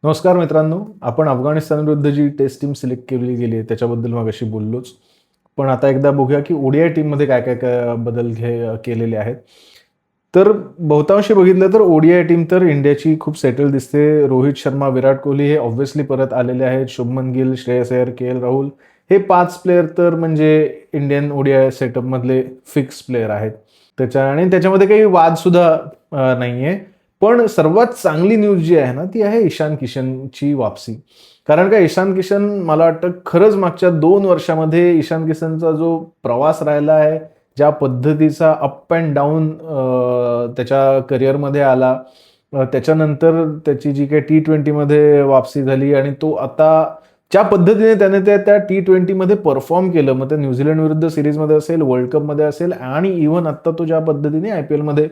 नमस्कार मित्रांनो, आपण अफगाणिस्तान विरुद्ध जी टेस्ट टीम सिलेक्ट केली गेली आहे त्याच्याबद्दल मगाशी बोललोच. पण आता एकदा बघूया की ओडीआय टीममध्ये काय बदल केलेले आहेत. तर बहुतांशी बघितलं तर ओडीआय टीम तर इंडियाची खूप सेटल दिसते. रोहित शर्मा, विराट कोहली हे ऑब्व्हियसली परत आलेले आहेत. शुभमन गिल, श्रेयस अय्यर, के.एल. राहुल हे 5 प्लेयर तर म्हणजे इंडियन ओडीआय सेटअपमधले फिक्स प्लेयर आहेत. त्याच्यामध्ये काही वादसुद्धा नाहीये. पण सर्वात चांगली न्यूज जी आहे ना, ती आहे ईशान किशनची वापसी. कारण का ईशान किशन मला वाटतं खरंच मागच्या 2 वर्षामध्ये ईशान किशनचा जो प्रवास राहिला आहे, ज्या पद्धतीचा अप अँड डाऊन त्याच्या करिअरमध्ये आला, त्याच्यानंतर त्याची जी काही T20मध्ये वापसी झाली आणि तो आता ज्या पद्धतीने त्याने त्या T20मध्ये परफॉर्म केलं, मग ते न्यूझीलंड विरुद्ध सिरीजमध्ये असेल, वर्ल्ड कपमध्ये असेल आणि इव्हन आत्ता तो ज्या पद्धतीने IPLमध्ये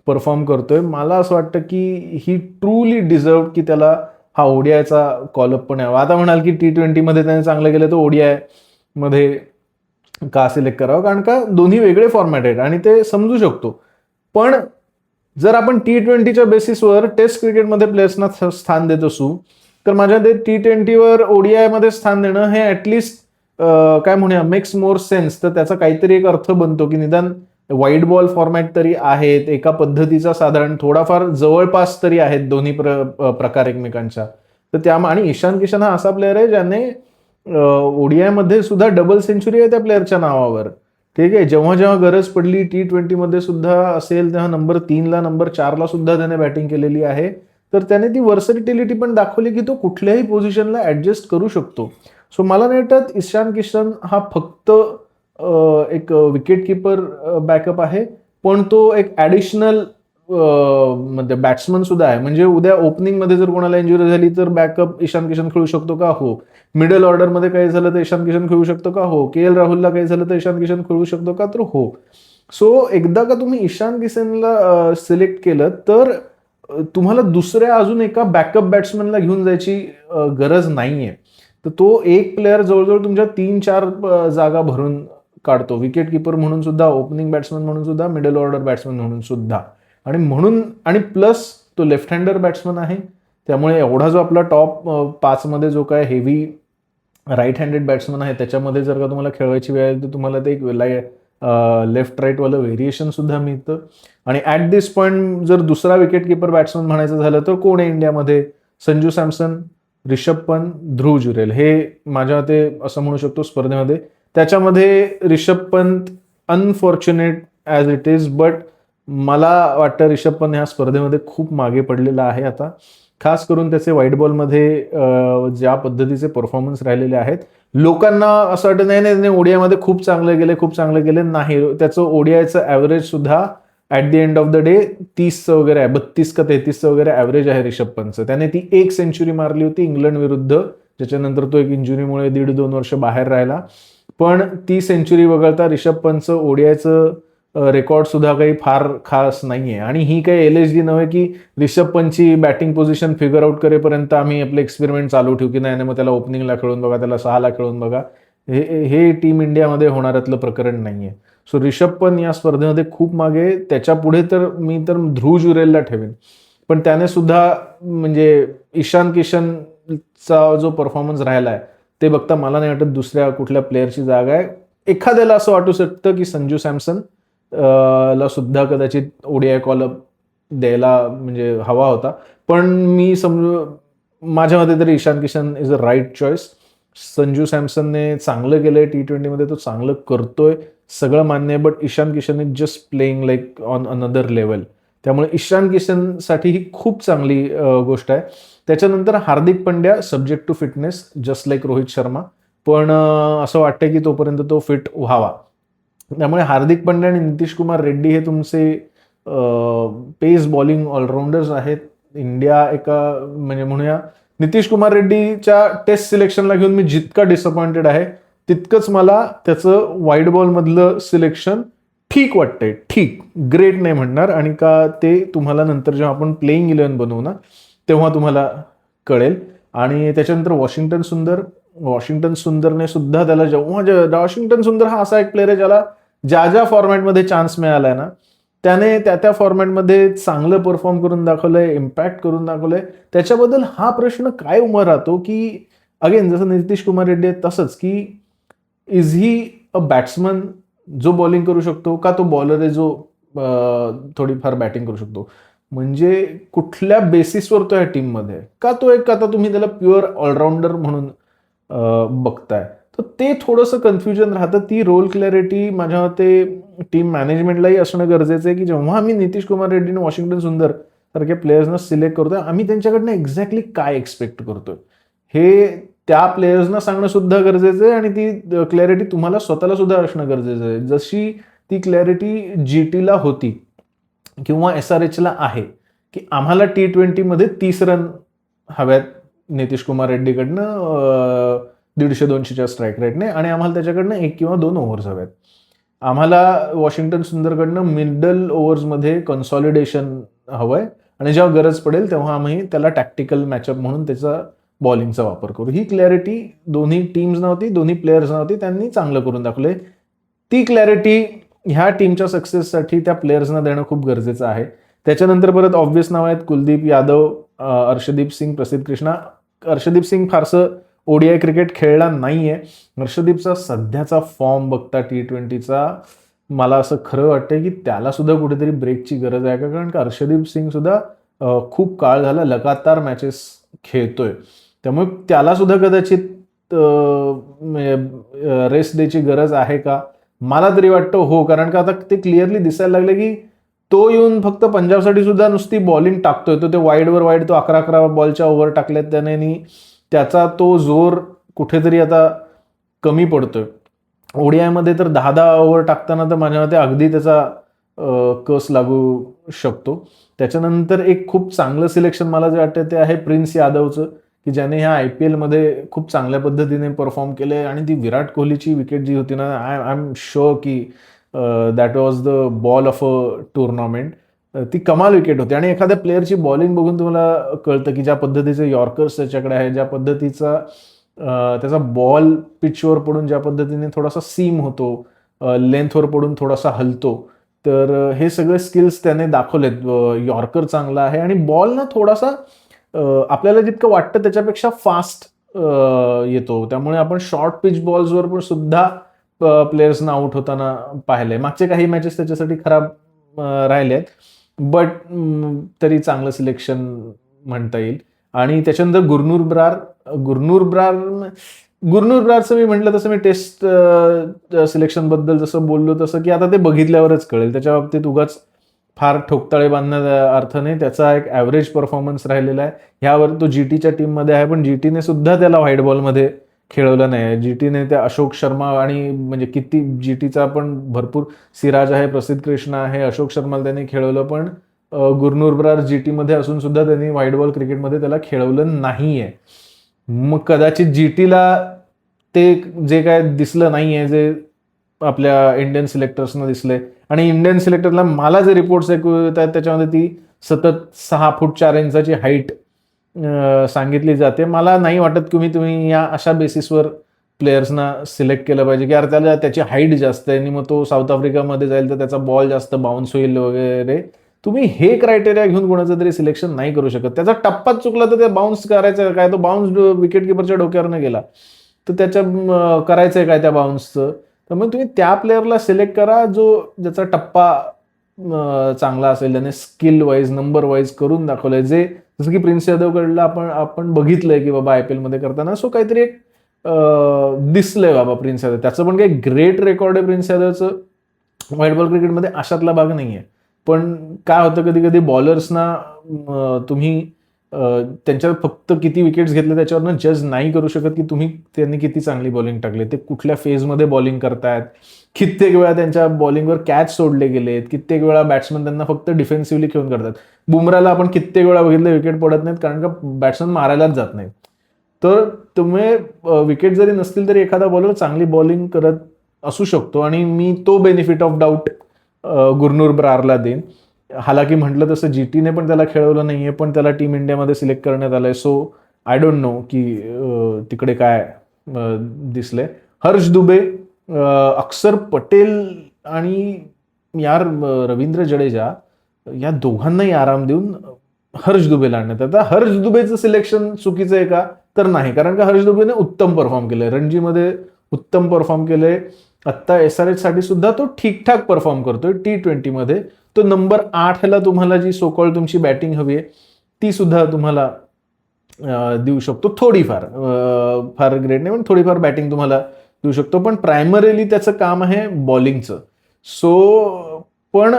परफॉर्म करतोय, मला असं वाटतं की ही ट्रूली डिझर्व की त्याला हा ओडीआयचा कॉलअप पण यावा. आता म्हणाल की T20मध्ये त्याने चांगलं केलं तर ओडीआय मध्ये का सिलेक्ट करावं, कारण का दोन्ही वेगळे फॉर्मॅट आहेत आणि ते समजू शकतो. पण जर आपण T20च्या बेसिसवर टेस्ट क्रिकेटमध्ये प्लेयर्सना स्थान देत असू, तर माझ्या ते T20वर ओडीआयमध्ये स्थान देणं हे ॲटलिस्ट काय म्हणूया मेक्स मोर सेन्स. तर त्याचा काहीतरी एक अर्थ बनतो की निदान व्हाईट बॉल फॉर्मॅट तरी आहेत, एका पद्धतीचा साधारण थोडाफार जवळपास तरी आहेत दोन्ही प्रकार एकमेकांच्या. तर आणि ईशान किशन हा असा प्लेअर आहे ज्याने ओडीआयमध्ये सुद्धा डबल सेंचुरी आहे त्या प्लेअरच्या नावावर. ठीक आहे, जेव्हा जेव्हा गरज पडली T20मध्ये सुद्धा असेल तेव्हा नंबर 3ला नंबर 4ला सुद्धा त्याने बॅटिंग केलेली आहे. तर त्याने ती व्हर्सॅटिलिटी पण दाखवली की तो कुठल्याही पोझिशनला ऍडजस्ट करू शकतो. सो मला नाही वाटत ईशान किशन हा फक्त एक विकेट किपर बॅकअप आहे, पण तो एक ॲडिशनल म्हणजे बॅट्समन सुद्धा आहे. म्हणजे उद्या ओपनिंगमध्ये जर कोणाला इंजुरी झाली तर बॅकअप ईशान किशन खेळू शकतो का? हो. मिडल ऑर्डरमध्ये काही झालं तर ईशान किशन खेळू शकतो का? हो. के.एल. राहुलला काही झालं तर ईशान किशन खेळू शकतो का? तर हो. सो एकदा का तुम्ही ईशान किशनला सिलेक्ट केलं तर तुम्हाला दुसऱ्या अजून एका बॅकअप बॅट्समनला घेऊन जायची गरज नाहीये. तर तो एक प्लेअर जवळजवळ तुमच्या 3-4 जागा भरून काढतो. विकेट किपर म्हणून सुद्धा, ओपनिंग बॅट्समन म्हणून सुद्धा, मिडल ऑर्डर बॅट्समन म्हणून सुद्धा. आणि प्लस तो लेफ्ट हँडर बॅट्समन आहे. त्यामुळे एवढा जो आपला टॉप 5 मध्ये जो काय हेवी राईट हँडेड बॅट्समन आहे, त्याच्यामध्ये जर का तुम्हाला खेळवायची वेळ आली तर तुम्हाला ते एक लेफ्ट राईट वालं व्हेरिएशन सुद्धा मिळतं. आणि ॲट दिस पॉईंट जर दुसरा विकेट किपर बॅट्समन म्हणायचं झालं तर कोण आहे इंडियामध्ये? संजू सॅमसन, रिषभ पंत, ध्रुव जुरेल हे माझ्या मते असं म्हणू शकतो स्पर्धेमध्ये. त्याच्यामध्ये Rishabh Pant unfortunate as it is, but मला वाटतं रिषभ पंत ह्या स्पर्धेमध्ये खूप मागे पडलेला आहे आता. खास करून त्याचे व्हाईट बॉलमध्ये ज्या पद्धतीचे परफॉर्मन्स राहिलेले आहेत, लोकांना असं वाटत नाही नाही ओडीआयमध्ये खूप चांगलं गेले नाही. त्याचं ओडीआयचं ॲव्हरेज सुद्धा at the end of the day 30चं वगैरे आहे, 32 का 33चं वगैरे ॲव्हरेज आहे रिषभ पंतचं. त्याने ती एक सेंचुरी मारली होती इंग्लंड विरुद्ध, ज्याच्यानंतर तो एक इंजुरीमुळे 1.5-2 वर्ष बाहेर राहिला. पण ती सेंचुरी वगळता रिषभ पंतचं ओडीआयचं रेकॉर्ड सुद्धा काही फार खास नाहीये. आणि ही काही LSD नव्हे की रिषभ पंतची बॅटिंग पोझिशन फिगर आउट करेपर्यंत आम्ही आपले एक्सपेरिमेंट चालू ठेवू की नाही मग त्याला ओपनिंगला खेळून बघा, त्याला 6ला खेळून बघा. हे टीम इंडियामध्ये होणाऱ्यातलं प्रकरण नाहीये. सो रिषभ पंत या स्पर्धेमध्ये खूप मागे. त्याच्या पुढे तर मी तर ध्रुव जुरेलला ठेवेन. पण त्याने सुद्धा म्हणजे ईशान किशनचा जो परफॉर्मन्स राहिला आहे ते बघता मला नाही वाटत दुसऱ्या कुठल्या प्लेअरची जागा आहे. एखाद्याला असं वाटू शकतं की संजू सॅमसन ला सुद्धा कदाचित ओडीआय कॉलअप द्यायला म्हणजे हवा होता. पण मी माझ्या मते तरी Ishan Kishan is a right choice. Sanju सॅमसनने चांगलं केलंय T20मध्ये, तो चांगलं करतोय, सगळं मान्य आहे. But Ishan Kishan is just playing like on another level. त्यामुळे ईशान किशनसाठी ही खूप चांगली गोष्ट आहे. त्याच्यानंतर Hardik Pandya subject to fitness just like Rohit Sharma. पण असं वाटतं की तोपर्यंत तो फिट व्हावा. त्यामुळे हार्दिक पंड्या आणि नितीश कुमार रेड्डी हे तुमचे पेस बॉलिंग ऑलराऊंडर्स आहेत. इंडिया एका म्हणजे म्हणूया नितीश कुमार रेड्डीच्या टेस्ट सिलेक्शनला घेऊन मी जितका डिसअपॉइंटेड आहे तितकंच मला त्याचं व्हाईट बॉलमधलं सिलेक्शन ठीक वाटतंय. ठीक, ग्रेट नाही म्हणणार. आणि का ते तुम्हाला नंतर जेव्हा आपण प्लेइंग 11 बनवू ना तेव्हा तुम्हाला कळेल. आणि त्याच्यानंतर वॉशिंग्टन सुंदरने सुद्धा वॉशिंग्टन सुंदर हा असा एक प्लेअर आहे ज्याला ज्या फॉर्मॅटमध्ये चान्स मिळालाय ना त्याने त्या फॉर्मॅटमध्ये चांगलं परफॉर्म करून दाखवलंय, इम्पॅक्ट करून दाखवलंय. त्याच्याबद्दल हा प्रश्न काय उभा राहतो, की अगेन जसं नितीश कुमार रेड्डी आहे तसंच, की इज ही अ बॅट्समन जो बॉलिंग करू शकतो, का तो बॉलर आहे जो थोडीफार बॅटिंग करू शकतो? म्हणजे कुठल्या बेसिसवर तो या टीममध्ये आहे? का तो एक आता तुम्ही त्याला प्युअर ऑलराऊंडर म्हणून बघताय? तर ते थोडंसं कन्फ्युजन राहतं. ती रोल क्लॅरिटी माझ्या मते टीम मॅनेजमेंटलाही असणं गरजेचं आहे, की जेव्हा आम्ही नितीश कुमार रेड्डी आणि वॉशिंग्टन सुंदर सारख्या प्लेयर्सना सिलेक्ट करतोय, आम्ही त्यांच्याकडनं एक्झॅक्टली काय एक्सपेक्ट करतोय? हे त्या प्लेयर्सना सांगणं सुद्धा गरजेचं आहे आणि ती क्लॅरिटी तुम्हाला स्वतःला सुद्धा असणं गरजेचं आहे. जशी ती क्लॅरिटी जीटीला होती किंवा SRHला आहे, की आम्हाला T20मध्ये 30 रन हव्यात नितीश कुमार रेड्डीकडनं 150-200च्या स्ट्राईक रेटने आणि आम्हाला त्याच्याकडनं 1 किंवा 2 ओव्हर्स हव्यात. आम्हाला वॉशिंग्टन सुंदरकडनं मिडल ओव्हर्समध्ये कन्सॉलिडेशन हवंय आणि जेव्हा गरज पडेल तेव्हा आम्ही त्याला टॅक्टिकल मॅचअप म्हणून त्याचा बॉलिंगचा वापर करू. ही क्लॅरिटी दोन्ही टीम्स नव्हती, दोन्ही प्लेयर्स नव्हती, त्यांनी चांगलं करून दाखवलंय. ती क्लॅरिटी ह्या टीमच्या सक्सेससाठी त्या प्लेयर्सना देणं खूप गरजेचं आहे. त्याच्यानंतर परत ऑब्व्हियस नाव आहेत कुलदीप यादव, अर्शदीप सिंग, प्रसिद्ध कृष्णा. अर्शदीप सिंग फारसं ODI क्रिकेट खेळला नाहीये. हर्षदीपचा सध्याचा फॉर्म बघता T20चा मला असं खरं वाटतंय की त्याला सुद्धा कुठेतरी ब्रेकची गरज आहे का, कारण का हर्षदीप सिंग सुद्धा खूप काळ झाला लगातार मॅचेस खेळतोय. त्यामुळे त्याला सुद्धा कदाचित रेस्ट द्यायची गरज आहे का? मला तरी वाटतं हो, कारण का आता ते क्लिअरली दिसायला लागलं की तो येऊन फक्त पंजाबसाठी सुद्धा नुसती बॉलिंग टाकतोय. तो ते वाईडवर वाईड तो 11-11 बॉलच्या ओव्हर टाकल्यात त्याने आणि त्याचा तो जोर कुठेतरी आता कमी पडतोय. ODIमध्ये तर 10-10 ओव्हर टाकताना तर माझ्या मते अगदी त्याचा कस लागू शकतो. त्याच्यानंतर एक खूप चांगलं सिलेक्शन मला जे वाटतं ते आहे प्रिन्स यादवचं, की ज्याने ह्या IPLमध्ये खूप चांगल्या पद्धतीने परफॉर्म केले आणि ती विराट कोहलीची विकेट जी होती ना, आय एम शुअर की that was the ball of a tournament. ती कमाल विकेट होती आणि एखाद्या प्लेअरची बॉलिंग बघून तुम्हाला कळतं की ज्या पद्धतीचे यॉर्कर्स त्याच्याकडे आहे, ज्या पद्धतीचा त्याचा बॉल पिचवर पडून ज्या पद्धतीने थोडासा सीम होतो, लेंथवर पडून थोडासा हलतो, तर हे सगळे स्किल्स त्याने दाखवलेत. यॉर्कर चांगला आहे आणि बॉल ना थोडासा आपल्याला जितकं वाटतं त्याच्यापेक्षा फास्ट येतो. त्यामुळे आपण शॉर्ट पिच बॉल्सवर पण सुद्धा प्लेयर्सना आउट होताना पाहिलंय. मागचे काही मॅचेस त्याच्यासाठी खराब राहिले आहेत, बट तरी चांगलं सिलेक्शन म्हणता येईल. आणि त्याच्यानंतर गुरनूर ब्रारचं मी म्हटलं तसं, मी टेस्ट सिलेक्शनबद्दल जसं बोललो तसं, की आता ते बघितल्यावरच कळेल. त्याच्या बाबतीत उगाच फार ठोकताळे बांधण्यात अर्थ नाही. त्याचा एक ॲव्हरेज परफॉर्मन्स राहिलेला आहे. ह्यावर तो GTच्या टीममध्ये आहे, पण GTने सुद्धा त्याला व्हाईट बॉलमध्ये खेळवलं नाही. GTने त्या अशोक शर्मा आणि म्हणजे किती GTचा पण भरपूर सिराज आहे, प्रसिद्ध कृष्णा आहे, अशोक शर्माला त्यांनी खेळवलं, पण गुरनूर ब्रार GTमध्ये असून सुद्धा त्यांनी व्हाईट बॉल क्रिकेटमध्ये त्याला खेळवलं नाहीये. मग कदाचित GTला ते जे काय दिसलं नाहीये जे आपल्या इंडियन सिलेक्टर्सना दिसलंय. आणि इंडियन सिलेक्टरला मला जे रिपोर्ट्स ऐकू येत आहेत त्याच्यामध्ये ती सतत 6 फूट 4 इंचाची हाईट सांगितली जाते. मला नाही वाटत तुम्ही या अशा बेसिसवर प्लेयर्सना सिलेक्ट केलं पाहिजे, की यार त्याला त्याची हाईट जास्त आहे आणि मग तो साऊथ आफ्रिकामध्ये जाईल तर त्याचा बॉल जास्त बाउन्स होईल वगैरे. तुम्ही हे क्रायटेरिया घेऊन कोणाचं तरी सिलेक्शन नाही करू शकत. त्याचा टप्पाच चुकला तर ते बाउन्स करायचं काय? तो बाउन्स विकेट किपरच्या डोक्यावरनं गेला तर त्याच्या करायचंय काय त्या बाउन्सचं? तर मग तुम्ही त्या प्लेअरला सिलेक्ट करा ज्याचा टप्पा चांगला असेल, त्याने स्किल वाईज नंबर वाईज करून दाखवलंय. जसं की प्रिन्स यादवकडला आपण बघितलंय की बाबा IPL मध्ये करताना सो काहीतरी एक दिसलंय बाबा प्रिन्स यादव. त्याचं पण काही ग्रेट रेकॉर्ड आहे प्रिन्स यादवचं व्हाईट बॉल क्रिकेटमध्ये, अशातला भाग नाहीये. पण काय होतं कधी कधी बॉलर्सना तुम्ही त्यांच्या फक्त किती विकेट्स घेतले त्याच्यावरनं जज नाही करू शकत की त्यांनी किती चांगली बॉलिंग टाकली, ते कुठल्या फेजमध्ये बॉलिंग करतायत. कित्येक वेळा त्यांच्या बॉलिंगवर कॅच सोडले गेलेत, कित्येक वेळा बॅट्समन त्यांना फक्त डिफेन्सिव्हली खेळून करतात. बुमराला आपण कित्येक वेळा बघितलं विकेट पडत नाहीत कारण का बॅट्समन मारायलाच जात नाहीत. तर तुम्ही विकेट जरी नसतील तरी एखादा बॉलर चांगली बॉलिंग करत असू शकतो आणि मी तो बेनिफिट ऑफ डाऊट गुरनूर ब्रारला देईन. हालाकी म्हटलं तसं GTने पण त्याला खेळवलं नाहीये, पण त्याला टीम इंडियामध्ये सिलेक्ट करण्यात आलंय. सो आय डोंट नो की तिकडे काय दिसलंय. हर्ष दुबे, अक्षर पटेल आणि यार रवींद्र जडेजा या दोघांनाही आराम देऊन हर्ष दुबेला आणण्यात. आता हर्ष दुबेचं सिलेक्शन चुकीचं आहे का? तर नाही, कारण का हर्ष दुबेने उत्तम परफॉर्म केलंय, रणजीमध्ये उत्तम परफॉर्म केलंय. आत्ता SRH साठी सुद्धा तो ठीकठाक परफॉर्म करतोय. T20 मध्ये तो नंबर 8 ला तुम्हाला जी सोकॉल्ड तुमची बॅटिंग हवी आहे ती सुद्धा तुम्हाला देऊ शकतो. थोडीफार, फार ग्रेट नाही पण थोडीफार बॅटिंग तुम्हाला देऊ शकतो. पण प्रायमरीली त्याचं काम आहे बॉलिंगचं. सो पण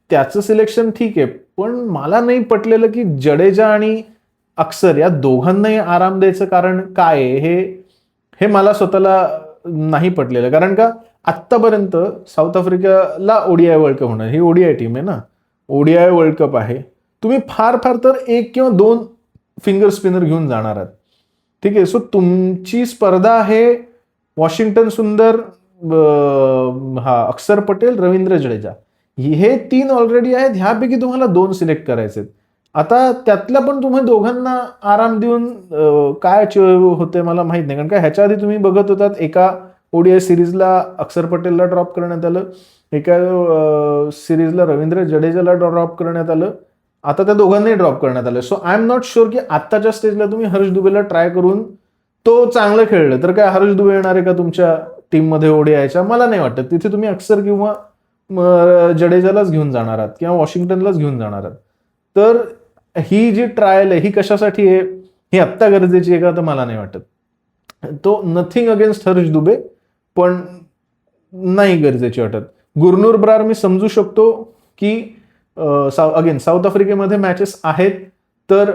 त्याचं सिलेक्शन ठीक आहे, पण मला नाही पटलेलं की जडेजा आणि अक्षर या दोघांनाही आराम द्यायचं कारण काय आहे हे मला स्वतःला नाही पटलेलं. कारण का आत्तापर्यंत साऊथ आफ्रिकाला ODI वर्ल्ड कप होणार, ही ODI टीम आहे ना, ODI वर्ल्ड कप आहे. तुम्ही फार फार तर 1 किंवा 2 फिंगर स्पिनर घेऊन जाणार आहात, ठीक आहे. सो तुमची स्पर्धा आहे वॉशिंग्टन सुंदर, अक्षर पटेल, रवींद्र जडेजा, हे 3 ऑलरेडी आहेत. ह्यापैकी तुम्हाला 2 सिलेक्ट करायचे. आता त्यातल्या पण तुम्ही दोघांना आराम देऊन काय होते मला माहित नाही. कारण का ह्याच्या आधी तुम्ही बघत होतात एका ODI सिरीजला अक्षर पटेलला ड्रॉप करण्यात आलं, एका सिरीजला रवींद्र जडेजाला ड्रॉप करण्यात आलं, आता त्या दोघांनाही ड्रॉप करण्यात आलं. So I am not sure की आत्ताच्या स्टेजला तुम्ही हर्ष दुबेला ट्राय करून तो चांगलं खेळलं तर काय हर्ष दुबे येणार आहे का तुमच्या टीममध्ये ODIच्या? मला नाही वाटत. तिथे तुम्ही अक्षर किंवा जडेजालाच घेऊन जाणार आहात किंवा वॉशिंग्टनलाच घेऊन जाणार आहात. तर ही जी ट्रायल आहे ही कशासाठी आहे, ही आत्ता गरजेची आहे का? तर मला नाही वाटत. तो नथिंग अगेन्स्ट हर्ष दुबे, पण नाही गरजेची वाटत. गुरनूर ब्रार मी समजू शकतो की अगेन साऊथ आफ्रिकेमध्ये मॅचेस आहेत, तर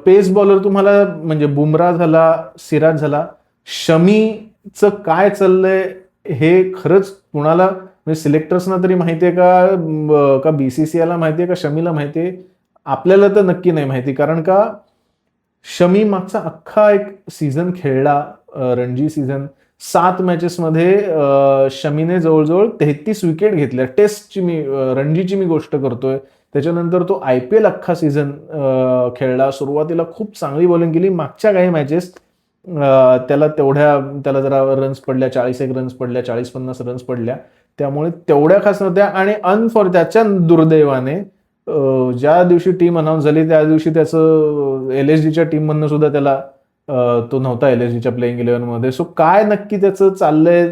पेस बॉलर तुम्हाला म्हणजे बुमरा झाला, सिराज झाला, शमीचं काय चाललंय हे खरंच कुणाला म्हणजे सिलेक्टर्सना तरी माहितीये का BCCIला माहितीये का शमीला माहितीये? आपल्याला तर नक्की नाही माहिती. कारण का शमी मागचा अख्खा एक सीझन खेळला, रणजी सीझन. 7 मॅचेसमध्ये शमीने जवळजवळ 33 विकेट घेतल्या. टेस्टची रणजीची मी गोष्ट करतोय. त्याच्यानंतर तो IPL अख्खा सीझन खेळला. सुरुवातीला खूप चांगली बॉलिंग केली. मागच्या काही मॅचेस त्याला जरा रन्स पडल्या, 41 रन्स पडल्या, 40-50 रन्स पडल्या, त्यामुळे तेवढ्या खास नव्हत्या. आणि त्याच्या दुर्दैवाने ज्या दिवशी टीम अनाऊन्स झाली त्या दिवशी त्याचं LSGच्या टीममधनं सुद्धा त्याला तो नव्हता LSGच्या प्लेइंग 11 मध्ये. सो काय नक्की त्याचं चाललंय?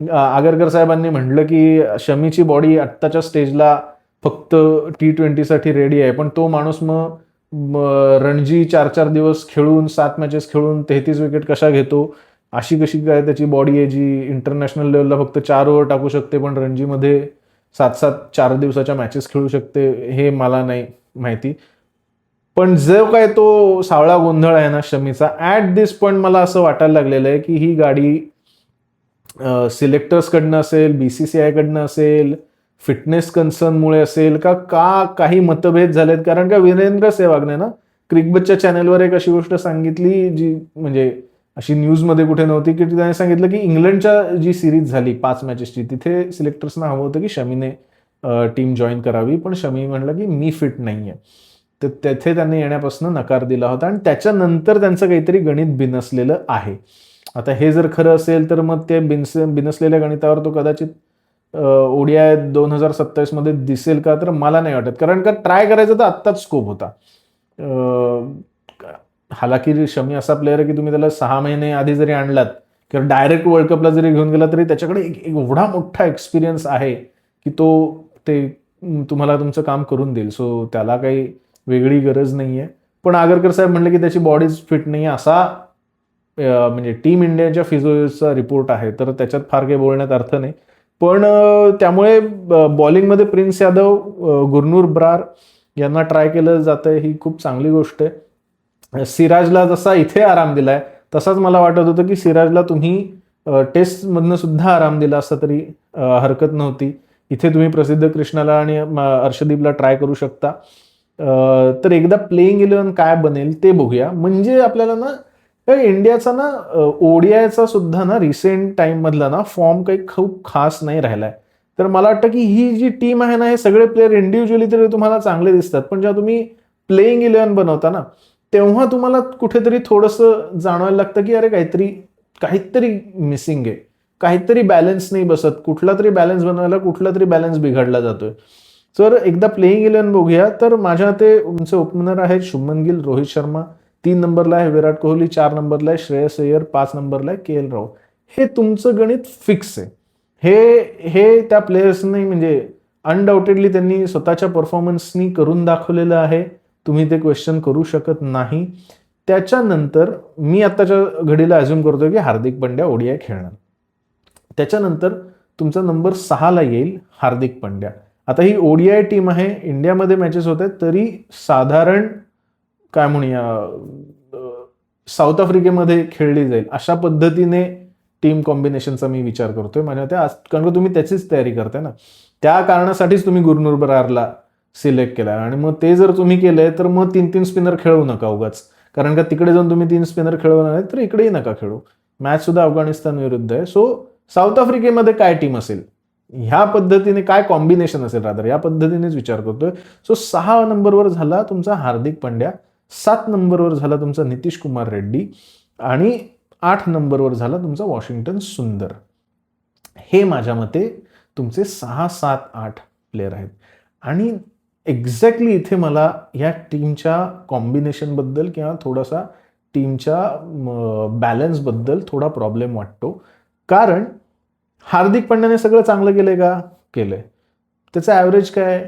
आगरकर साहेबांनी म्हटलं की शमीची बॉडी आत्ताच्या स्टेजला फक्त T20 साठी रेडी आहे, पण तो माणूस मग रणजी 4-4 दिवस खेळून 7 मॅचेस खेळून 33 विकेट कशा घेतो? अशी कशी काय त्याची बॉडी आहे जी इंटरनॅशनल लेवलला फक्त 4 ओव्हर टाकू शकते पण रणजीमध्ये 7-7 4 दिवसाच्या मॅचेस खेळू शकते? हे मला नाही माहिती. पण जो काय तो सावळा गोंधळ आहे ना शमीचा, ऍट दिस पॉइंट मला असं वाटायला लागलेलं आहे की ही गाडी सिलेक्टर्स कडनं असेल, BCCI कडनं असेल, फिटनेस कन्सर्नमुळे असेल का काही मतभेद झालेत. कारण का वीरेंद्र सेहवागने ना क्रिकबजच्या चॅनलवर एक अशी गोष्ट सांगितली जी म्हणजे अशी न्यूजमध्ये कुठे नव्हती, की त्याने सांगितलं की इंग्लंडच्या जी सिरीज झाली 5 मॅचेसची तिथे सिलेक्टर्सना हवं होतं की शमीने टीम जॉईन करावी, पण शमी म्हणलं की मी फिट नाहीये. तर तेथे त्यांनी येण्यापासून नकार दिला होता आणि त्याच्यानंतर त्यांचं काहीतरी गणित बिनसलेलं आहे. आता हे जर खरं असेल तर मग ते बिनसलेल्या गणितावर तो कदाचित ODI 2027 मध्ये दिसेल का? तर मला नाही वाटत. कारण का ट्राय करायचा तर आत्ताच स्कोप होता. हालाकी शमी असा प्लेअर आहे की तुम्ही त्याला 6 महिने आधी जरी आणलात किंवा डायरेक्ट वर्ल्ड कपला जरी घेऊन गेला तरी त्याच्याकडे एवढा मोठा एक्सपिरियन्स आहे की तो ते तुम्हाला तुमचं काम करून देईल. सो त्याला काही वेगळी गरज नाहीये. पण आगरकर साहेब म्हणले की त्याची बॉडीज फिट नाही असा म्हणजे टीम इंडियाच्या फिजिओचा रिपोर्ट आहे, तर त्याच्यात फार काही बोलण्यात अर्थ नाही. पण त्यामुळे बॉलिंगमध्ये प्रिन्स यादव, गुरनूर ब्रार यांना ट्राय केलं जातंय, ही खूप चांगली गोष्ट आहे. सिराजला जसा इथे आराम दिलाय तसाच मला वाटत होतं की सिराजला तुम्ही टेस्टमधनं सुद्धा आराम दिला असता तरी हरकत नव्हती. इथे तुम्ही प्रसिद्ध कृष्णाला आणि अर्शदीपला ट्राय करू शकता. तर एकदा प्लेइंग 11 काय बनेल ते बघूया. म्हणजे आपल्याला ना इंडियाचा ना ODIचा सुद्धा ना रिसेंट टाइम मधला ना फॉर्म काही खूप खास नाही राहिलाय. तर मला वाटतं की ही जी टीम आहे ना हे सगळे प्लेयर इंडिव्हिज्युअली तरी तुम्हाला चांगले दिसतात, पण जेव्हा तुम्ही प्लेइंग 11 बनवता ना तेव्हा तुम्हाला कुठेतरी थोडंसं जाणवायला लागतं की अरे काहीतरी मिसिंग आहे. काहीतरी बॅलन्स नाही बसत, कुठला तरी बॅलन्स बनवायला कुठला तरी बॅलन्स बिघडला जातोय. तर एकदा प्लेइंग 11 बघूया. तर माझ्या ते तुमचे ओपनर आहेत शुभमन गिल, रोहित शर्मा, 3 नंबरला आहे विराट कोहली, 4 नंबरला आहे श्रेयस अय्यर, 5 नंबरला आहे के.एल. राहुल. हे तुमचं गणित फिक्स आहे. हे त्या प्लेयर्सनी म्हणजे अनडाऊटेडली त्यांनी स्वतःच्या परफॉर्मन्सनी करून दाखवलेलं आहे. तुम्ही ते क्वेश्चन करू शकत नाही. त्याच्यानंतर मी आत्ताच्या घडीला अज्युम करतोय की हार्दिक पंड्या ओडीआय खेळणार. त्याच्यानंतर तुमचा नंबर 6ला येईल हार्दिक पंड्या. आता ही ओडीआय टीम आहे, इंडियामध्ये मॅचेस होत आहेत, तरी साधारण काय म्हणूया साऊथ आफ्रिकेमध्ये खेळली जाईल अशा पद्धतीने टीम कॉम्बिनेशनचा मी विचार करतोय माझ्या त्या, कारण का तुम्ही त्याचीच तयारी करताय ना, त्या कारणासाठीच तुम्ही गुरनूर बरारला सिलेक्ट केला. आणि मग ते जर तुम्ही केलंय तर मग 3-3 स्पिनर खेळवू नका उगाच, कारण का तिकडे जाऊन तुम्ही 3 स्पिनर खेळवणार नाही तर इकडेही नका खेळू. मॅच सुद्धा अफगाणिस्तान विरुद्ध आहे. सो साऊथ आफ्रिकेमध्ये काय टीम असेल, ह्या पद्धतीने काय कॉम्बिनेशन असेल रादर, या पद्धतीनेच विचार करतोय. सो 6 नंबरवर झाला तुमचा हार्दिक पंड्या, 7 नंबरवर झाला तुमचा नितीश कुमार रेड्डी आणि 8 नंबरवर झाला तुमचा वॉशिंग्टन सुंदर. हे माझ्या मते तुमचे 6, 7, 8 प्लेयर आहेत. आणि एक्झॅक्टली इथे मला या टीमच्या कॉम्बिनेशनबद्दल किंवा थोडासा टीमच्या बॅलन्सबद्दल थोडा प्रॉब्लेम वाटतो. कारण हार्दिक पंड्याने सगळं चांगलं केलंय का? केलंय. त्याचं ॲव्हरेज काय?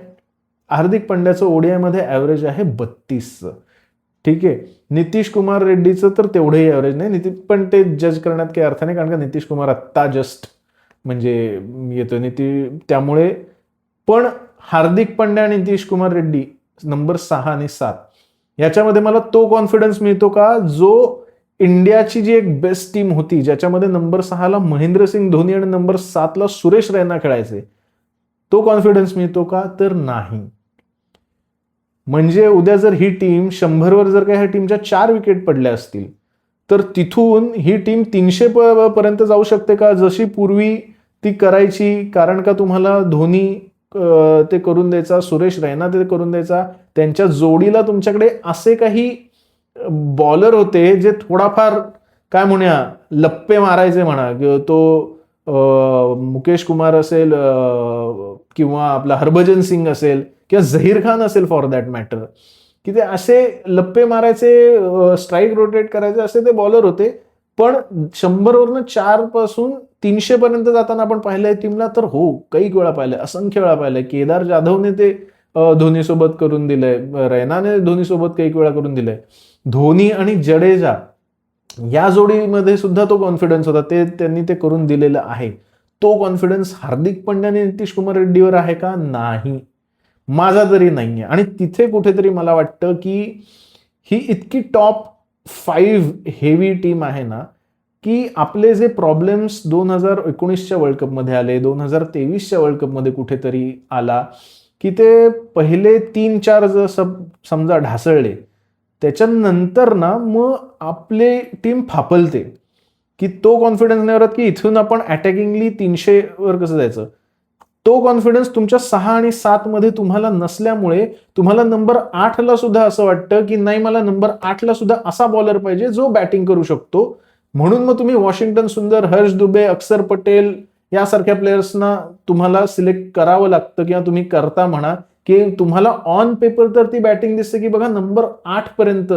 हार्दिक पंड्याचं ओडीआयमध्ये ॲव्हरेज आहे 32. ठीक आहे. नितीश कुमार रेड्डीचं तर तेवढंही ॲव्हरेज नाही, पण ते जज करण्यात काही अर्थ नाही, कारण का नितीश कुमार आत्ता जस्ट म्हणजे येतोय त्यामुळे. पण हार्दिक पंड्या आणि नितीश कुमार रेड्डी नंबर 6 आणि 7 याच्यामध्ये मला तो कॉन्फिडन्स मिळतो का, जो इंडियाची जी एक बेस्ट टीम होती ज्याच्यामध्ये नंबर 6ला महेंद्रसिंग धोनी आणि नंबर 7ला सुरेश रैना खेळायचे, तो कॉन्फिडन्स मिळतो का? तर नाही. म्हणजे उद्या जर ही टीम 100वर जर का ह्या टीमच्या 4 विकेट पडल्या असतील तर तिथून ही टीम 300 पर्यंत जाऊ शकते का, जशी पूर्वी ती करायची? कारण का तुम्हाला धोनी ते करून द्यायचा, सुरेश रैना ते करून द्यायचा, त्यांच्या जोडीला तुमच्याकडे असे काही बॉलर होते जे थोडाफार काय म्हणूया लप्पे मारायचे म्हणा, तो मुकेश कुमार असेल किंवा आपला हरभजन सिंग असेल किंवा झहीर खान असेल फॉर दॅट मॅटर, की ते असे लप्पे मारायचे, स्ट्राईक रोटेट करायचे असे ते बॉलर होते. पण 100वरनं 4 पासून 300 पर्यंत जाताना आपण पाहिलंय टीमला, तर हो काही वेळा पाहिलंय, असंख्य वेळा पाहिलंय. केदार जाधवने ते धोनीसोबत करून दिलंय, रैनाने धोनीसोबत काही वेळा करून दिलंय. धोनी आणि जडेजा या जोडीमध्ये सुद्धा तो कॉन्फिडन्स होता, ते त्यांनी ते करून दिलेलं आहे. तो कॉन्फिडन्स हार्दिक पंड्याने नितीश कुमार रेड्डीवर आहे का? नाही, माझा तरी नाहीये. आणि तिथे कुठेतरी मला वाटतं की ही इतकी टॉप 5 हेवी टीम आहे ना, की आपले जे प्रॉब्लेम्स 2019च्या वर्ल्ड कपमध्ये आले, 2023च्या वर्ल्ड कपमध्ये कुठेतरी आला, की ते पहिले 3-4 जर समजा ढासळले, त्याच्यानंतर ना मग आपली टीम फापलते, की तो कॉन्फिडन्स नाही राहत की इथून आपण अटॅकिंगली 300वर कसं जायचं. तो कॉन्फिडन्स तुमच्या 6 आणि 7 मध्ये तुम्हाला नसल्यामुळे तुम्हाला नंबर 8ला सुद्धा असं वाटतं की नाही, मला नंबर 8ला सुद्धा असा बॉलर पाहिजे जो बॅटिंग करू शकतो. म्हणून मग तुम्ही वॉशिंग्टन सुंदर, हर्ष दुबे, अक्षर पटेल यासारख्या प्लेयर्सना तुम्हाला सिलेक्ट करावं लागतं, किंवा तुम्ही करता म्हणा, की तुम्हाला ऑन पेपर तर ती बॅटिंग दिसते की बघा नंबर 8 पर्यंत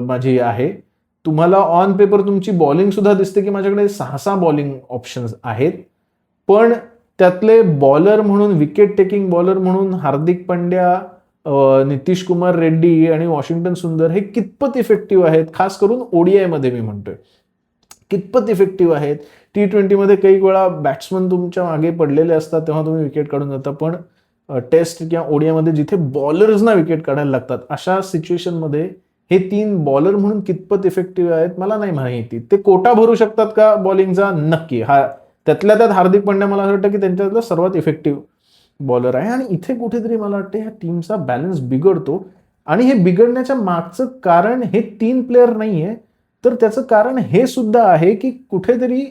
माझी आहे. तुम्हाला ऑन पेपर तुमची बॉलिंग सुद्धा दिसते की माझ्याकडे 6 बॉलिंग ऑप्शन्स आहेत. पण त्यातले बॉलर म्हणून, विकेट टेकिंग बॉलर म्हणून हार्दिक पंड्या, नितीश कुमार रेड्डी आणि वॉशिंग्टन सुंदर हे कितपत इफेक्टिव्ह आहेत, खास करून ओडीआय मध्ये मी म्हणतोय कितपत इफेक्टिव्ह आहेत. T20 मध्ये काही वेळा बॅट्समन तुमच्या मागे पडलेले असतात तेव्हा तुम्ही विकेट काढून जाता, पण टेस्ट किंवा ओडीआय मध्ये जिथे बॉलर्सना विकेट काढायला लागतात अशा सिच्युएशनमध्ये हे 3 बॉलर म्हणून कितपत इफेक्टिव्ह आहेत मला नाही माहिती. ते कोटा भरू शकतात का बॉलिंगचा? नक्की. त्यातल्या त्यात हार्दिक पंड्या मला असं वाटतं की त्यांच्यातला सर्वात इफेक्टिव्ह बॉलर आहे. आणि इथे कुठेतरी मला वाटतं ह्या टीमचा बॅलन्स बिघडतो. आणि हे बिघडण्याच्या मागचं कारण हे 3 प्लेयर नाहीये, तर त्याचं कारण हे सुद्धा आहे की कुठेतरी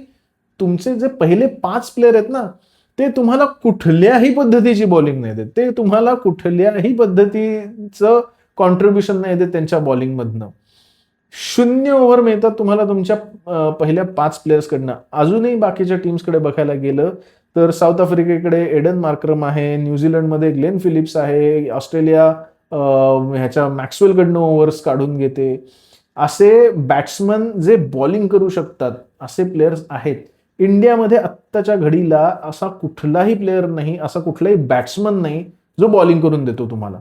तुमचे जे पहिले 5 प्लेयर आहेत ना, ते तुम्हाला कुठल्याही पद्धतीची बॉलिंग नाही देत, ते तुम्हाला कुठल्याही पद्धतीचं कॉन्ट्रीब्युशन नाही देत त्यांच्या बॉलिंगमधनं. 0 ओव्हर मिळतात तुम्हाला तुमच्या पहिल्या 5 प्लेयर्सकडनं. अजूनही बाकीच्या टीम्सकडे बघायला गेलं तर साऊथ आफ्रिकेकडे एडन मार्क्रम आहे, न्यूझीलंडमध्ये ग्लेन फिलिप्स आहे, ऑस्ट्रेलिया ह्याच्या मॅक्सवेलकडनं ओव्हर्स काढून घेते. असे बॅट्समन जे बॉलिंग करू शकतात असे प्लेयर्स आहेत. इंडियामध्ये आत्ताच्या घडीला असा कुठलाही प्लेअर नाही, असा कुठलाही बॅट्समन नाही जो बॉलिंग करून देतो तुम्हाला,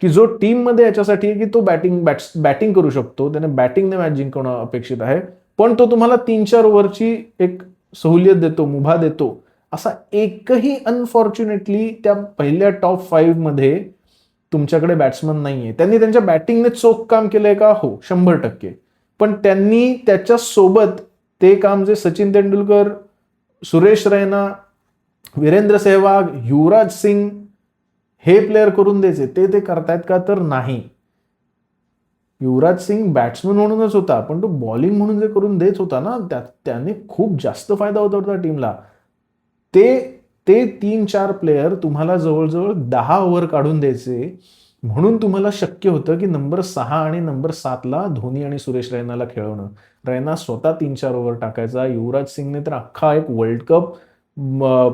की जो टीममध्ये याच्यासाठी आहे की तो बॅटिंग करू शकतो, त्याने बॅटिंगने मॅच जिंकणं अपेक्षित आहे, पण तो तुम्हाला 3-4 ओव्हरची एक सहूलियत देतो, मुभा देतो, असा एकही अनफॉर्च्युनेटली त्या पहिल्या टॉप 5 मध्ये तुमच्याकडे बॅट्समन नाहीये. त्यांनी त्यांच्या बॅटिंगने चोख काम केलंय का? हो, 100%. पण त्यांनी त्याच्या सोबत ते काम जे सचिन तेंडुलकर, सुरेश रैना, वीरेंद्र सहवाग, युवराज सिंग हे प्लेअर करून द्यायचे ते करतायत का? तर नाही. युवराज सिंग बॅट्समन म्हणूनच होता, पण तो बॉलिंग म्हणून जे करून देत होता ना, त्याने खूप जास्त फायदा होता होता टीमला. ते 3-4 प्लेयर तुम्हाला जवळजवळ 10 ओव्हर काढून द्यायचे, म्हणून तुम्हाला शक्य होतं की नंबर 6 आणि नंबर 7 ला धोनी आणि सुरेश रैनाला खेळवणं. रैना स्वतः 3-4 ओव्हर टाकायचा. युवराज सिंगने तर अख्खा एक वर्ल्ड कप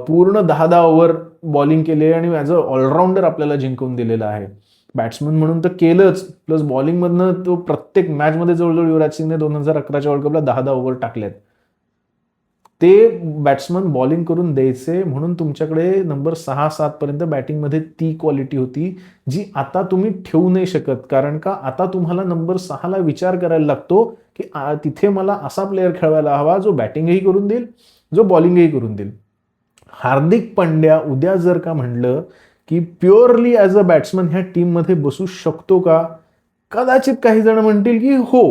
पूर्ण 10-10 ओव्हर बॉलिंग केले आणि ॲज अ ऑलराऊंडर आपल्याला जिंकून दिलेला आहे. बॅट्समन म्हणून तर केलंच, प्लस बॉलिंगमधनं तो प्रत्येक मॅचमध्ये जवळजवळ युवराज सिंगने 2011च्या वर्ल्ड कपला 10-10 ओव्हर टाकल्यात. ते बॅट्समन बॉलिंग करून द्यायचे, म्हणून तुमच्याकडे नंबर 6-7 पर्यंत बॅटिंगमध्ये ती क्वालिटी होती जी आता तुम्ही ठेवू नाही शकत. कारण का आता तुम्हाला नंबर 6 ला विचार करायला लागतो की तिथे मला असा प्लेअर खेळवायला हवा जो बॅटिंगही करून देईल, जो बॉलिंगही करून देईल. हार्दिक पांड्या उद्या जर का म्हणलं की प्युअरली ॲज अ बॅट्समन ह्या टीममध्ये बसू शकतो का? कदाचित काही जण म्हणतील की हो,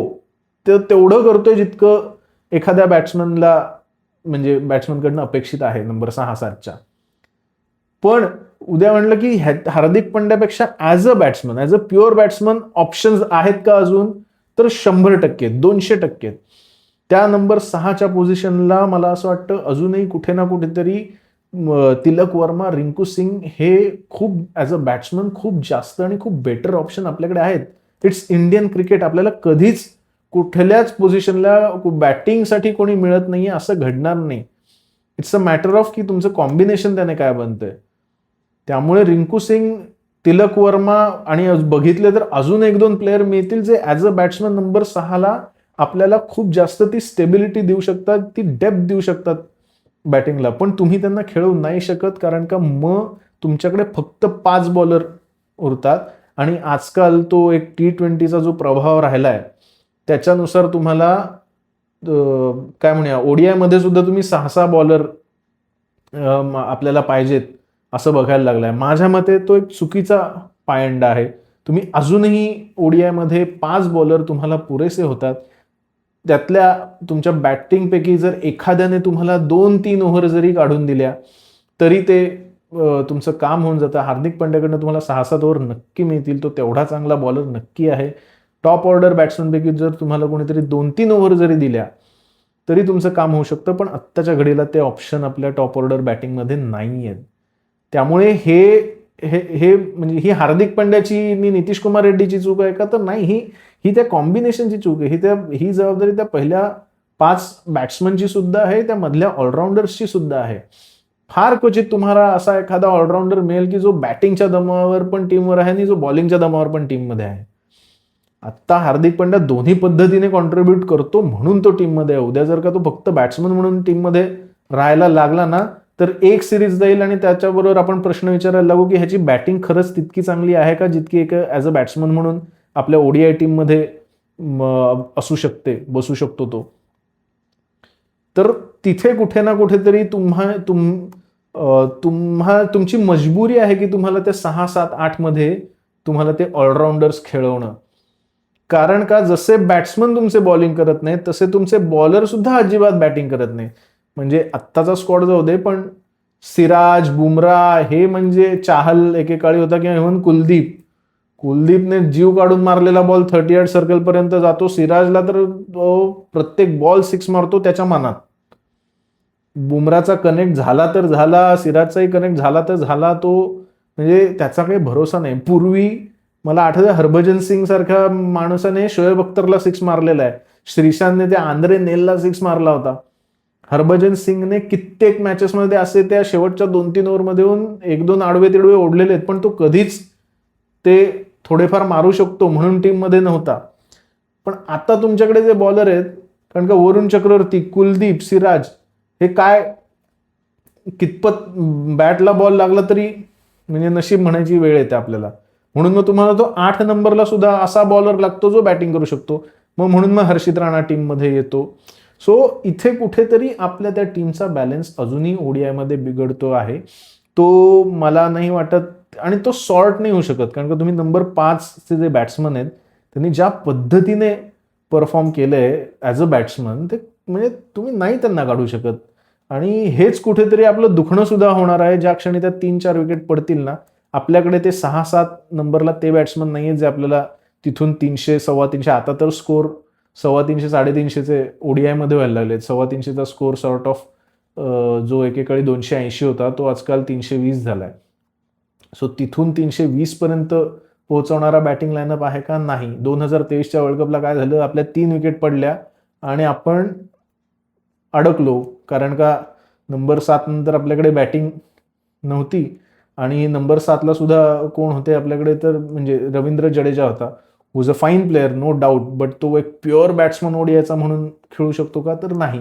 तेवढं करतोय जितकं एखाद्या बॅट्समनला म्हणजे बॅट्समनकडनं अपेक्षित आहे नंबर 6-7च्या. पण उद्या म्हणलं की हार्दिक पांड्यापेक्षा as a batsman, as a pure batsman options आहेत का अजून? तर 100%, 200%. त्या नंबर 6च्या पोझिशनला मला असं वाटतं अजूनही कुठे ना कुठेतरी तिलक वर्मा, रिंकू सिंग हे खूप ॲज अ बॅट्समन खूप जास्त आणि खूप बेटर ऑप्शन आपल्याकडे आहेत. It's Indian cricket. आपल्याला कधीच कुठल्याच पोझिशनला बॅटिंगसाठी कोणी मिळत नाहीये असं घडणार नाही. इट्स अ मॅटर ऑफ की तुमचं कॉम्बिनेशन त्याने काय बनतंय. त्यामुळे रिंकू सिंग, तिलक वर्मा आणि बघितले तर अजून 1-2 प्लेअर मिळतील जे ॲज अ बॅट्समन नंबर 6ला आपल्याला खूप जास्त ती स्टेबिलिटी देऊ शकतात, ती डेप्थ देऊ शकतात बॅटिंगला. पण तुम्ही त्यांना खेळवू नाही शकत, कारण का मग तुमच्याकडे फक्त 5 बॉलर उरतात. आणि आजकाल तो एक T20चा जो प्रभाव राहिलाय त्याच्यानुसार तुम्हाला काय म्हणूया ओडीआयमध्ये सुद्धा तुम्ही 6-6 बॉलर आपल्याला पाहिजेत असं बघायला लागलाय. माझ्या मते तो एक चुकीचा पायंडा आहे. तुम्ही अजूनही ओडीआयमध्ये 5 बॉलर तुम्हाला पुरेसे होतात. त्यातल्या तुमच्या बॅटिंगपैकी जर एखाद्याने तुम्हाला 2-3 ओव्हर जरी काढून दिल्या तरी ते तुमचं काम होऊन जातं. हार्दिक पांड्याकडनं तुम्हाला 6-7 ओव्हर नक्की मिळतील. तो तेवढा चांगला बॉलर नक्की आहे. टॉप ऑर्डर बॅट्समनपैकी जर तुम्हाला कोणीतरी 2-3 ओव्हर जरी दिल्या तरी तुमचं काम होऊ शकतं. पण आत्ताच्या घडीला ते ऑप्शन आपल्या टॉप ऑर्डर बॅटिंगमध्ये नाही आहेत. त्यामुळे हे म्हणजे ही हार्दिक पांड्याची आणि नितीश कुमार रेड्डीची चूक आहे का? तर नाही. ही त्या कॉम्बिनेशनची चूक आहे. ही जबाबदारी त्या पहिल्या 5 बॅट्समनची सुद्धा आहे, त्या मधल्या ऑलराऊंडर्सची सुद्धा आहे. फार क्वचित तुम्हाला असा एखादा ऑलराऊंडर मिळेल की जो बॅटिंगच्या दमावर पण टीमवर आहे आणि जो बॉलिंगच्या दमावर पण टीममध्ये आहे. आत्ता हार्दिक पांड्या दोन्ही पद्धतीने कॉन्ट्रीब्यूट करतो म्हणून तो टीममध्ये आहे. उद्या जर का तो फक्त बॅट्समन म्हणून टीममध्ये राहायला लागला ना तर एक सिरीज जाईल आणि त्याच्याबरोबर आपण प्रश्न विचारायला लागू की ह्याची बॅटिंग खरंच तितकी चांगली आहे का जितकी एक ॲज अ बॅट्समन म्हणून आपल्या ओडीआय टीममध्ये असू शकते, बसू शकतो तो. तर तिथे कुठे ना कुठेतरी तुमची मजबुरी आहे की तुम्हाला त्या 6-7-8 मध्ये तुम्हाला ते ऑलराऊंडर्स खेळवणं. कारण का जसे बॅट्समन तुमचे बॉलिंग करत नाहीत तसे तुमचे बॉलर सुद्धा अजिबात बॅटिंग करत नाही. म्हणजे आत्ताचा स्क्वॉड जाऊ दे, पण सिराज, बुमराह हे म्हणजे चाहल एकेकाळी होता किंवा इव्हन कुलदीपने जीव काढून मारलेला बॉल 38 सर्कल पर्यंत जातो. सिराजला तर तो प्रत्येक बॉल 6 मारतो त्याच्या मनात. बुमराचा कनेक्ट झाला तर झाला, सिराजचाही कनेक्ट झाला तर झाला. तो म्हणजे त्याचा काही भरोसा नाही. पूर्वी मला आठवतं हरभजन सिंग सारख्या माणसाने शोएब अख्तरला 6 मारलेला आहे. श्रीशांतने त्या आंद्रे नेलला 6 मारला होता. हरभजन सिंगने कित्येक मॅचेसमध्ये असे त्या शेवटच्या 2-3 ओव्हरमध्ये येऊन 1-2 आडवे तिडवे ओढलेले आहेत, पण तो कधीच ते थोडेफार मारू शकतो म्हणून टीममध्ये नव्हता. पण आता तुमच्याकडे जे बॉलर आहेत, कारण का वरुण चक्रवर्ती, कुलदीप, सिराज, हे काय कितपत बॅटला बॉल लागला तरी म्हणजे नशीब म्हणायची वेळ येते आपल्याला. म्हणून मग तुम्हाला तो 8 नंबरला सुद्धा असा बॉलर लागतो जो बॅटिंग करू शकतो. म्हणून मग हर्षित राणा टीममध्ये येतो. सो इथे कुठेतरी आपल्या त्या टीमचा बॅलन्स अजूनही ओडीआयमध्ये बिघडतो आहे. तो मला नाही वाटत, आणि तो सॉर्ट नाही होऊ शकत, कारण का तुम्ही नंबर 5चे जे बॅट्समन आहेत त्यांनी ज्या पद्धतीने परफॉर्म केलंय ॲज अ बॅट्समन, ते म्हणजे तुम्ही नाही त्यांना काढू शकत. आणि हेच कुठेतरी आपलं दुखणं सुद्धा होणार आहे. ज्या क्षणी त्या 3-4 विकेट पडतील ना, आपल्याकडे ते 6-7 नंबरला ते बॅट्समन नाही आहेत जे आपल्याला तिथून 300, 350, आता तर स्कोर 350, 350चे ओडीआयमध्ये व्हायला लागलेत. 350चा स्कोर सॉर्ट ऑफ जो एकेकाळी 280 होता तो आजकाल 320 झालाय. सो तिथून 320 पर्यंत पोहोचवणारा बॅटिंग लाईनअप आहे का? नाही. 2023च्या वर्ल्ड कपला काय झालं, आपल्या 3 विकेट पडल्या आणि आपण अडकलो, कारण का नंबर 7 नंतर आपल्याकडे बॅटिंग नव्हती. आणि नंबर 7ला सुद्धा कोण होते आपल्याकडे, तर म्हणजे रवींद्र जडेजा होता, was a fine player no doubt, but तो एक प्युअर बॅट्समन ओडीआयचा म्हणून खेळू शकतो का? तर नाही.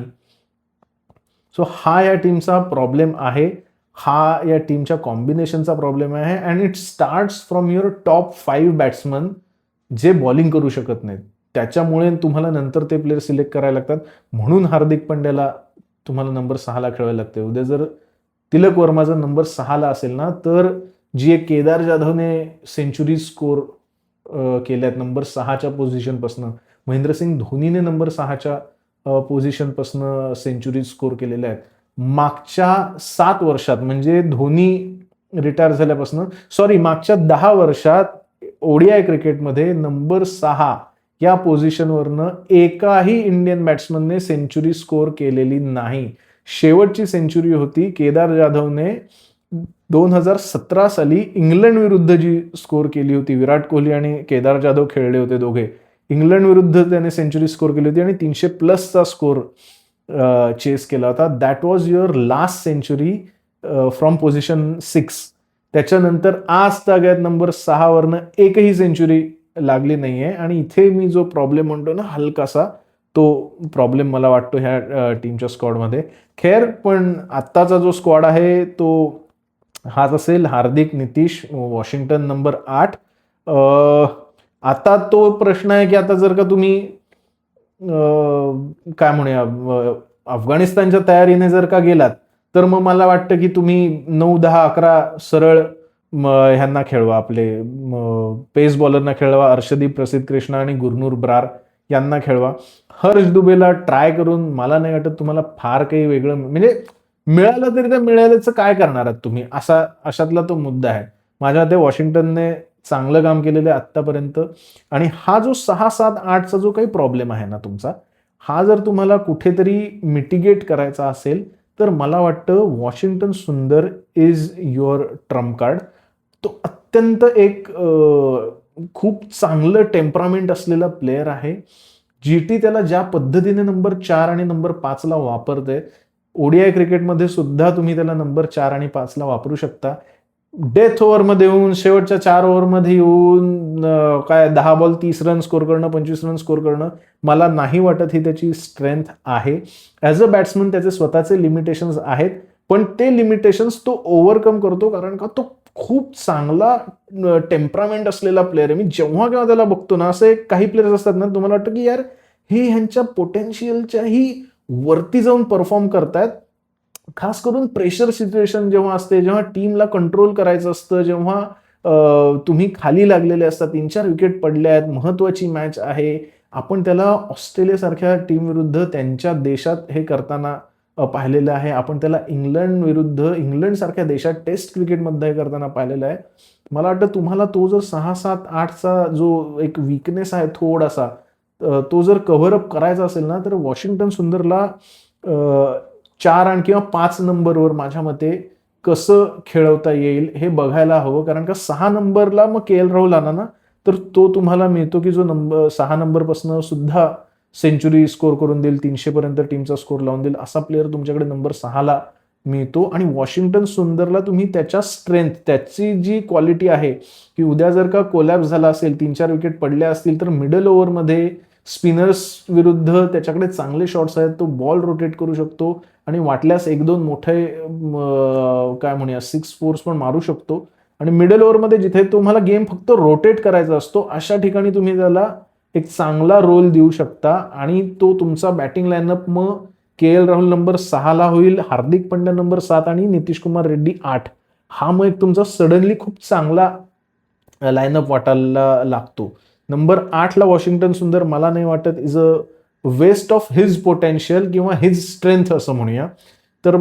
सो हा या टीमचा प्रॉब्लेम आहे, हा या टीमच्या कॉम्बिनेशनचा प्रॉब्लेम आहे. And it starts from your top 5 batsman जे बॉलिंग करू शकत नाहीत. त्याच्यामुळे तुम्हाला नंतर ते प्लेयर सिलेक्ट करायला लागतात. म्हणून हार्दिक पंड्याला तुम्हाला नंबर 6ला खेळवायला लागते. उद्या जर तिलक वर्मा जर नंबर 6ला असेल ना, तर जी एक केदार जाधवने सेंचुरी स्कोर केल्यात नंबर 6च्या पोझिशनपासून, महेंद्रसिंग धोनीने नंबर 6च्या पोझिशनपासून सेंचुरी स्कोर केलेल्या आहेत मागच्या 7 वर्षात. म्हणजे धोनी रिटायर झाल्यापासून, मागच्या 10 वर्षात ओडीआय क्रिकेटमध्ये नंबर 6 या पोझिशनवरनं एकाही इंडियन बॅट्समनने सेंचुरी स्कोर केलेली नाही. शेवटची सेंचुरी होती केदार जाधवने 2017 साली इंग्लंड विरुद्ध जी स्कोर केली होती. विराट कोहली आणि केदार जाधव खेळले होते दोघे. इंग्लंड विरुद्ध त्याने सेंचुरी स्कोर केली होती आणि 300+ स्कोर चेस केला होता. That was your last century from position 6. त्याच्यानंतर आज तागायत नंबर 6 वरनं एकही सेंचुरी लागली नाहीये. आणि इथे मी जो प्रॉब्लेम म्हणतो ना हलकासा, तो प्रॉब्लेम मला वाटतो ह्या टीमच्या स्क्वॉडमध्ये. खैर, पण आत्ताचा जो स्क्वॉड आहे तो हाच असेल. हार्दिक, नितीश, वॉशिंग्टन नंबर 8. आता तो प्रश्न आहे की आता जर का तुम्ही काय म्हणूया अफगाणिस्तानच्या तयारीने जर का गेलात, तर मग मला वाटतं की तुम्ही 9, 10, 11 सरळ ह्यांना खेळवा, आपले पेस बॉलरना खेळवा. अर्शदीप, प्रसिद्ध कृष्णा आणि गुरनूर ब्रार यांना खेळवा. हर्ष दुबेला ट्राय करून मला नाही वाटत तुम्हाला फार काही वेगळं, म्हणजे मिळालं तरी त्या मिळाल्याचं काय करणार आहात तुम्ही, अशातला तो मुद्दा आहे. माझ्या मते वॉशिंग्टनने चांगलं काम केलेलं आहे आत्तापर्यंत. आणि हा जो 6, 7, 8चा जो काही प्रॉब्लेम आहे ना तुमचा, हा जर तुम्हाला कुठेतरी मिटिगेट करायचा असेल तर मला वाटतं वॉशिंग्टन सुंदर इज युअर ट्रम्प कार्ड. तो अत्यंत एक खूप चांगलं टेम्परामेंट असलेला प्लेअर आहे. जीटी त्याला ज्या पद्धतीने नंबर 4 आणि नंबर 5ला वापरते, ओडीआय क्रिकेटमध्ये सुद्धा तुम्ही त्याला नंबर 4 आणि 5ला वापरू शकता. डेथ ओव्हरमध्ये येऊन, शेवटच्या 4 ओव्हरमध्ये येऊन काय 10 बॉल 30 रन स्कोर करणं, 25 रन स्कोर करणं, मला नाही वाटत ही त्याची स्ट्रेंथ आहे. ॲज अ बॅट्समन त्याचे स्वतःचे लिमिटेशन्स आहेत, पण ते लिमिटेशन्स तो ओव्हरकम करतो, कारण का तो खूप चांगला टेम्परामेंट असलेला प्लेअर आहे. मी जेव्हा केव्हा त्याला बघतो ना, असे काही प्लेयर्स असतात ना, तुम्हाला वाटतं की यार हे ह्यांच्या पोटेन्शियलच्याही वरती जाऊन परफॉर्म करतायत. खास करून प्रेशर सिच्युएशन जेव्हा असते, जेव्हा टीमला कंट्रोल करायचं असतं, जेव्हा तुम्ही खाली लागलेले असतात, 3-4 विकेट पडल्या आहेत, महत्वाची मॅच आहे, आपण त्याला ऑस्ट्रेलियासारख्या टीम विरुद्ध त्यांच्या देशात हे करताना पाहिलेलं आहे. आपण त्याला इंग्लंड विरुद्ध, इंग्लंडसारख्या देशात टेस्ट क्रिकेटमध्ये करताना पाहिलेलं आहे. मला वाटतं तुम्हाला तो जर 6, 7, 8चा जो एक वीकनेस आहे थोडासा, तो जर कव्हर अप करायचा असेल ना, तर वॉशिंग्टन सुंदरला 4 किंवा 5 नंबरवर माझ्या मते कसं खेळवता येईल हे बघायला हवं. कारण का 6 नंबरला मग के एल राहुल आला ना, तर तो तुम्हाला मिळतो की जो 6 नंबरपासून सुद्धा सेंचुरी स्कोर करून देईल, 300 पर्यंत टीमचा स्कोर लावून देईल असा प्लेअर तुमच्याकडे नंबर 6ला मिळतो. आणि वॉशिंग्टन सुंदरला तुम्ही त्याच्या स्ट्रेंथ, त्याची जी क्वालिटी आहे की उद्या जर का कोलॅप्स झाला असेल, 3-4 विकेट पडल्या असतील, तर मिडल ओव्हरमध्ये स्पिनर्स विरुद्ध त्याच्याकडे चांगले शॉट्स आहेत, तो बॉल रोटेट करू शकतो आणि वाटल्यास 1-2 मोठे काय म्हणूया 6-4 पण मारू शकतो. आणि मिडल ओव्हरमध्ये जिथे तुम्हाला गेम फक्त रोटेट करायचा असतो अशा ठिकाणी तुम्ही त्याला एक चांगला रोल देऊ शकता आणि तो तुमचा बॅटिंग लाईनअप मग के.एल. राहुल नंबर 6ला होईल, हार्दिक पंड्या नंबर 7 आणि नितीश कुमार रेड्डी 8. हा मग एक तुमचा सडनली खूप चांगला लाईनअप वाटायला लागतो. नंबर 8ला वॉशिंग्टन सुंदर मला नाही वाटत is a waste of his potential किंवा हिज स्ट्रेंथ असं म्हणूया. तर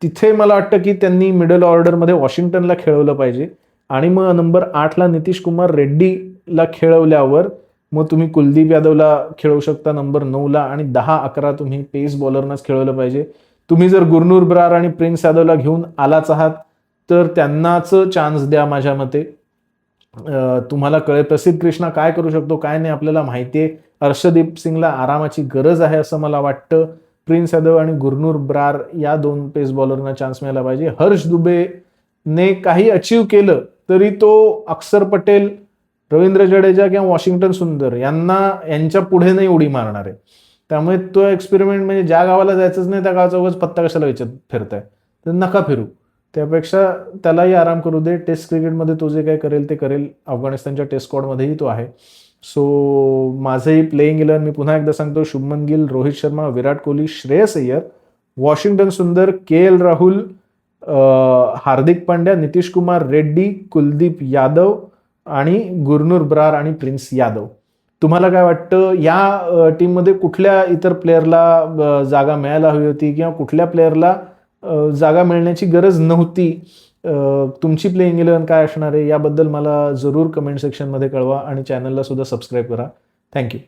तिथे मला वाटतं की त्यांनी मिडल ऑर्डरमध्ये वॉशिंग्टनला खेळवलं पाहिजे आणि मग नंबर 8ला नितीश कुमार रेड्डीला खेळवल्यावर मग तुम्ही कुलदीप यादवला खेळवू शकता नंबर 9ला आणि 10-11 तुम्ही पेस बॉलरनाच खेळवलं पाहिजे. तुम्ही जर गुरनूर ब्रार आणि प्रिन्स यादवला घेऊन आलाच आहात तर त्यांनाच चान्स द्या माझ्या मते. तुम्हाला कळेल प्रसिद्ध कृष्णा काय करू शकतो काय नाही आपल्याला माहिती आहे. अर्षदीप सिंगला आरामाची गरज आहे असं मला वाटतं. प्रिन्स यादव आणि गुरनूर ब्रार या 2 पेस बॉलरना चान्स मिळाला पाहिजे. हर्ष दुबेने काही अचीव केलं तरी तो अक्षर पटेल, रवींद्र जडेजा किंवा वॉशिंग्टन सुंदर यांच्या पुढे नाही उडी मारणार आहे. त्यामुळे तो एक्सपेरिमेंट म्हणजे ज्या गावाला जायचंच नाही त्या गावाचा उगाच पत्ता कशाला विचार फिरताय, तर नका फिरू. त्यापेक्षा त्यालाही आराम करू दे. टेस्ट क्रिकेटमध्ये तो जे काही करेल ते करेल. अफगाणिस्तानच्या टेस्ट स्क्वॉडमध्येही तो आहे. सो माझंही प्लेइंग 11 मी पुन्हा एकदा सांगतो: शुभमन गिल, रोहित शर्मा, विराट कोहली, श्रेयस अय्यर, वॉशिंग्टन सुंदर, के.एल. राहुल, हार्दिक पांड्या, नितीश कुमार रेड्डी, कुलदीप यादव आणि गुरनूर ब्रार आणि प्रिन्स यादव. तुम्हाला काय वाटतं या टीममध्ये कुठल्या इतर प्लेअरला जागा मिळायला हवी होती किंवा कुठल्या प्लेअरला जागा मिळण्याची गरज नव्हती? तुमची प्लेइंग 11 काय असणार आहे याबद्दल मला जरूर कमेंट सेक्शनमध्ये कळवा आणि चॅनलला सुद्धा सबस्क्राईब करा. थँक्यू.